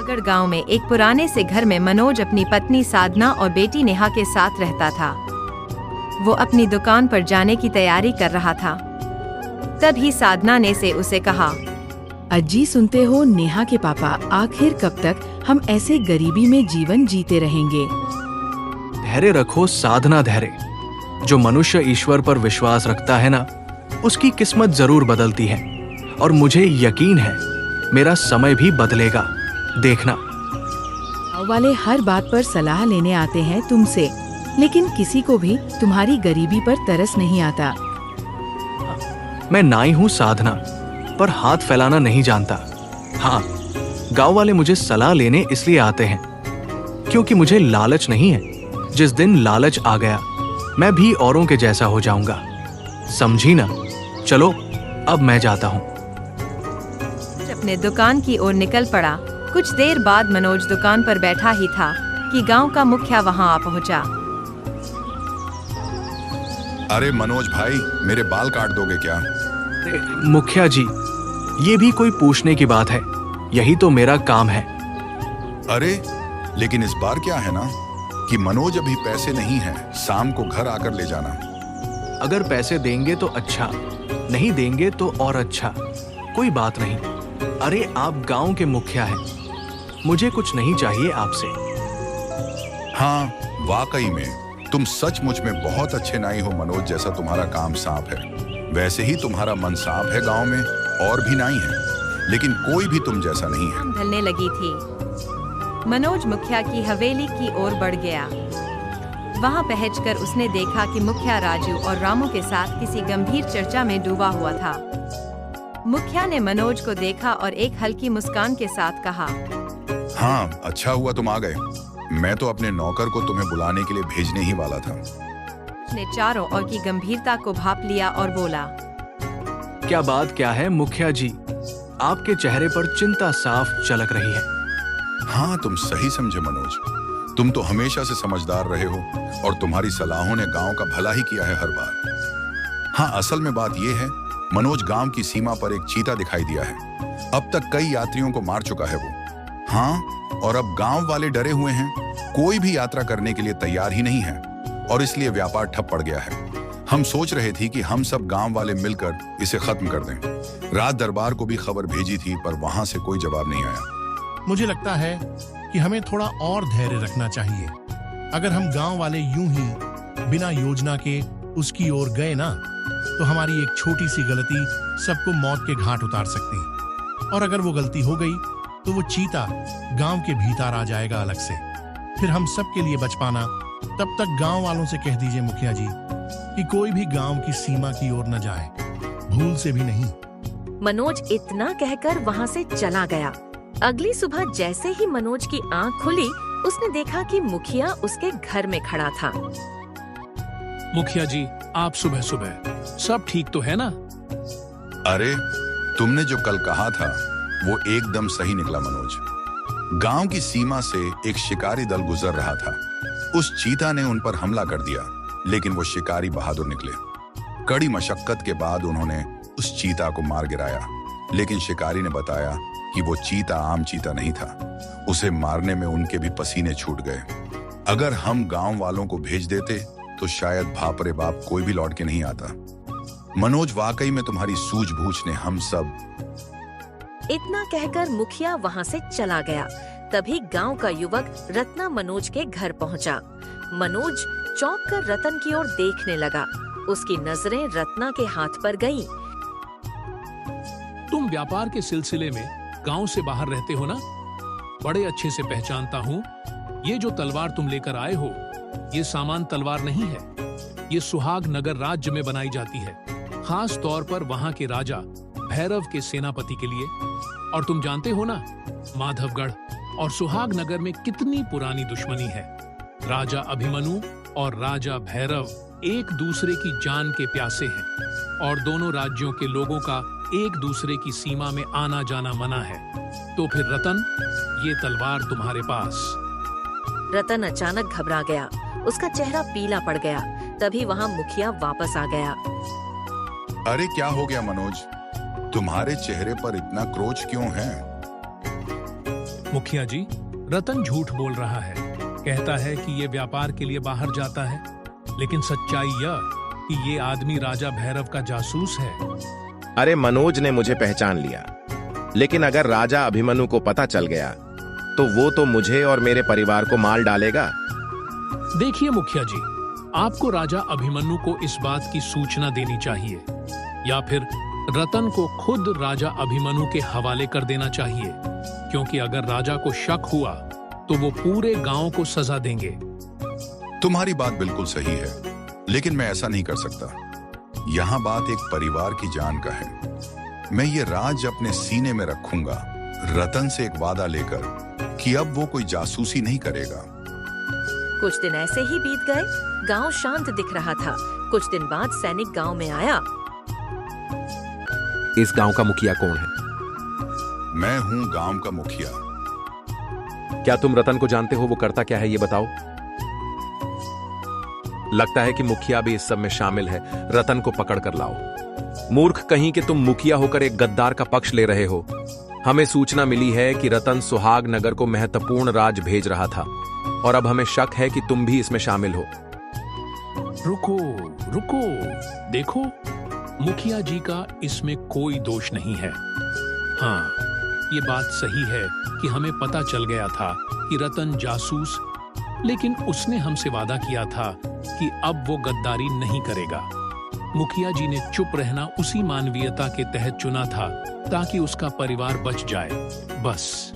गढ़ गांव में एक पुराने से घर में मनोज अपनी पत्नी साधना और बेटी नेहा के साथ रहता था। वो अपनी दुकान पर जाने की तैयारी कर रहा था। तभी साधना ने से उसे कहा, अज्जी सुनते हो नेहा के पापा, आखिर कब तक हम ऐसे गरीबी में जीवन जीते रहेंगे। धैर्य रखो साधना, धैर्य। जो मनुष्य ईश्वर पर विश्वास रखता है ना, उसकी किस्मत जरूर बदलती है। और मुझे यकीन है मेरा समय भी बदलेगा, देखना। गाँव वाले हर बात पर सलाह लेने आते हैं तुमसे, लेकिन किसी को भी तुम्हारी गरीबी पर तरस नहीं आता। मैं नाई हूँ साधना, पर हाथ फैलाना नहीं जानता। हाँ, गांव वाले मुझे सलाह लेने इसलिए आते हैं क्योंकि मुझे लालच नहीं है। जिस दिन लालच आ गया, मैं भी औरों के जैसा हो जाऊंगा, समझी ना। चलो अब मैं जाता हूँ। अपने दुकान की ओर निकल पड़ा। कुछ देर बाद मनोज दुकान पर बैठा ही था कि गांव का मुखिया वहां आ पहुंचा। अरे मनोज भाई, मेरे बाल काट दोगे क्या? मुखिया जी, ये भी कोई पूछने की बात है? यही तो मेरा काम है। अरे लेकिन इस बार क्या है ना कि मनोज अभी पैसे नहीं है, शाम को घर आकर ले जाना। अगर पैसे देंगे तो अच्छा, नहीं देंगे तो और अच्छा, कोई बात नहीं। अरे आप गांव के मुखिया हैं, मुझे कुछ नहीं चाहिए आपसे। हाँ वाकई में तुम सचमुच में बहुत अच्छे नाई हो मनोज, जैसा तुम्हारा काम साफ है वैसे ही तुम्हारा मन साफ है। गांव में और भी नाई है, लेकिन कोई भी तुम जैसा नहीं है। ढलने लगी थी। मनोज मुखिया की हवेली की ओर बढ़ गया। वहां पहुंचकर उसने देखा कि मुखिया राजू और रामू के साथ किसी गंभीर चर्चा में डूबा हुआ था। मुखिया ने मनोज को देखा और एक हल्की मुस्कान के साथ कहा, हाँ अच्छा हुआ तुम आ गए। मैं तो अपने नौकर को तुम्हें बुलाने के लिए भेजने ही वाला था। उसने चारों ओर की गंभीरता को भांप लिया और बोला, क्या बात क्या है मुखिया जी, आपके चेहरे पर चिंता साफ झलक रही है। हाँ तुम सही समझे मनोज, तुम तो हमेशा से समझदार रहे हो और तुम्हारी सलाहों ने गांव का भला ही किया है हर बार। हाँ असल में बात यह है मनोज, गांव की सीमा पर एक चीता दिखाई दिया है। अब तक कई यात्रियों को मार चुका है वो। हाँ, और अब गांव वाले डरे हुए हैं, कोई भी यात्रा करने के लिए तैयार ही नहीं है और इसलिए व्यापार ठप पड़ गया है। हम सोच रहे थे कि हम सब गांव वाले मिलकर इसे खत्म कर दें। रात दरबार को भी खबर भेजी थी पर वहां से कोई जवाब नहीं आया। मुझे लगता है कि हमें थोड़ा और धैर्य रखना चाहिए। अगर हम गांव वाले यूं ही बिना योजना के उसकी ओर गए ना, तो हमारी एक छोटी सी गलती सबको मौत के घाट उतार सकती है। और अगर वो गलती हो गई तो वो चीता गांव के भीतर आ जाएगा अलग से, फिर हम सब के लिए बच पाना। तब तक गांव वालों से कह दीजिए मुखिया जी कि कोई भी गांव की सीमा की ओर न जाए, भूल से भी नहीं। मनोज इतना कहकर वहां से चला गया। अगली सुबह जैसे ही मनोज की आंख खुली, उसने देखा कि मुखिया उसके घर में खड़ा था। मुखिया जी, आप सुबह सुबह सब ठीक तो है ना? अरे तुमने जो कल कहा था वो एकदम सही निकला मनोज। गांव की सीमा से एक शिकारी दल गुजर रहा था। उस चीता ने उन पर हमला कर दिया, लेकिन वो शिकारी बहादुर निकले। कड़ी मशक्कत के बाद उन्होंने उस चीता को मार गिराया, लेकिन शिकारी ने बताया कि वो चीता आम चीता नहीं था। उसे मारने में उनके भी पसीने छूट गए। अगर हम गांव वालों को भेज देते तो शायद बाप रे बाप कोई भी लौट के नहीं आता। मनोज वाकई में तुम्हारी सूझबूझ ने हम सब। इतना कहकर मुखिया वहां से चला गया। तभी गांव का युवक रत्ना मनोज के घर पहुंचा। मनोज चौंक कर रतन की ओर देखने लगा। उसकी नजरें रत्ना के हाथ पर गईं। तुम व्यापार के सिलसिले में गांव से बाहर रहते हो ना? बड़े अच्छे से पहचानता हूँ। ये जो तलवार तुम लेकर आए हो, ये सामान तलवार नहीं है। ये सुहाग नगर राज्य में बनाई जाती है, खास तौर पर वहां के राजा भैरव के सेनापति के लिए। और तुम जानते हो ना, माधवगढ़ और सुहाग नगर में कितनी पुरानी दुश्मनी है। राजा अभिमन्यु और राजा भैरव एक दूसरे की जान के प्यासे हैं और दोनों राज्यों के लोगों का एक दूसरे की सीमा में आना जाना मना है। तो फिर रतन, ये तलवार तुम्हारे पास। रतन अचानक घबरा गया। उसका चेहरा पीला पड़ गया। तभी वहां मुखिया वापस आ गया। अरे क्या हो गया मनोज, तुम्हारे चेहरे पर इतना क्रोध क्यों है? मुखिया जी, रतन झूठ बोल रहा है। कहता है कि ये व्यापार के लिए बाहर जाता है, लेकिन सच्चाई यह कि ये आदमी राजा भैरव का जासूस है। अरे मनोज ने मुझे पहचान लिया, लेकिन अगर राजा अभिमन्यु को पता चल गया तो वो तो मुझे और मेरे परिवार को मार डालेगा। देखिए मुखिया जी, आपको राजा अभिमन्यु को इस बात की सूचना देनी चाहिए, या फिर रतन को खुद राजा अभिमन्यु के हवाले कर देना चाहिए, क्योंकि अगर राजा को शक हुआ तो वो पूरे गांव को सजा देंगे। तुम्हारी बात बिल्कुल सही है, लेकिन मैं ऐसा नहीं कर सकता। यहाँ बात एक परिवार की जान का है। मैं ये राज अपने सीने में रखूंगा, रतन से एक वादा लेकर कि अब वो कोई जासूसी नहीं करेगा। कुछ दिन ऐसे ही बीत गए। गांव शांत दिख रहा था। कुछ दिन बाद सैनिक गांव में आया। इस गांव का मुखिया कौन है? मैं हूँ गांव का मुखिया। क्या तुम रतन को जानते हो? वो करता क्या है ये बताओ। लगता है कि मुखिया भी इस सब में शामिल है। रतन को पकड़ कर लाओ। मूर्ख कहीं कि तुम मुखिया होकर एक गद्दार का पक्ष ले रहे हो। हमें सूचना मिली है कि रतन सुहाग नगर को महत्वपूर्ण राज भेज रहा था, और अब हमें शक है कि तुम भी इसमें शामिल हो। रुको रुको, देखो, मुखिया जी का इसमें कोई दोष नहीं है। हाँ, ये बात सही है कि हमें पता चल गया था कि रतन जासूस, लेकिन उसने हमसे वादा किया था कि अब वो गद्दारी नहीं करेगा। मुखिया जी ने चुप रहना उसी मानवीयता के तहत चुना था ताकि उसका परिवार बच जाए, बस।